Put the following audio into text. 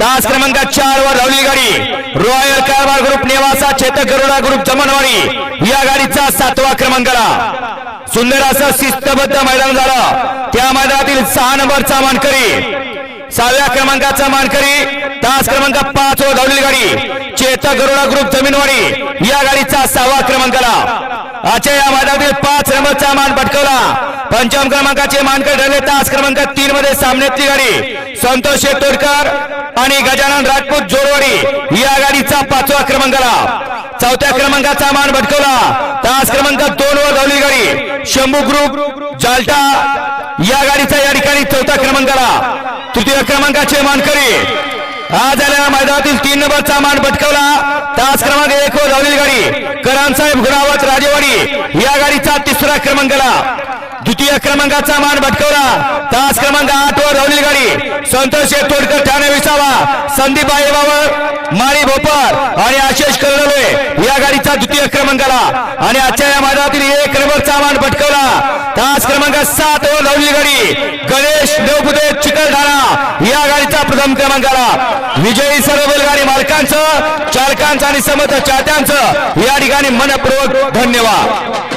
तास क्रमांक 4 वर धावली गाडी रॉयल कारभार ग्रुप नेवासा चेतक गरुडा ग्रुप जमनवाडी या गाडीचा 7वा क्रमांकाला सुंदर असं शिस्तबद्ध मैदान झालं। त्या मैदानातील 6 नंबरचा मानकरी 6व्या क्रमांकाचा मानकरी तास क्रमांक 5 वर धावली गाडी चेतक गरुडा ग्रुप जमीनवाडी या गाडीचा 6वा क्रमांकाला आजच्या या मैदानातील 5 नंबरचा मान पटकवला। 5व्या क्रमांकाचे मानकरी ठरले तास क्रमांक 3 मध्ये सामन्यातली गाडी संतोष शेतोडकर आणि गजानन राजपूत जोरवाडी या गाडीचा 5वा क्रमांकाला। 4थ्या क्रमांकाचा मान पटकवला तास क्रमांक 2 वर धावली गाडी शंभू ग्रुप जालटा या गाडीचा या ठिकाणी 4थ्या क्रमांकाला। 3य क्रमांकाचे मानकरी आज आलेल्या मैदानातील 3 नंबरचा मान पटकवला तास क्रमांक 1 वर धावलेली गाडी करणसाहेब गुणावत राजेवाडी या गाडीचा 3रा क्रमांकाला। 2य क्रमांकाचा मान पटकवला तास क्रमांक 8 वर धावलेली गाडी संतोष शेतोडकर ठाणे विसावा संदीप बाईबावर माळी भोपर आणि आशिष कर्णलोय या गाडीचा 2य क्रमांकाला। आणि आजच्या या मैदानातील 1 नंबरचा मान पटकवला तास क्रमांक 7 वर धावलेली गाडी गणेश देवपुते चिकलठाणा या गाडीचा 1म क्रमांकाला। विजयी सर्व बैलगाडी मालकांचं चालकांचं आणि समर्थ चाहत्यांचं या ठिकाणी मनपूर्वक धन्यवाद।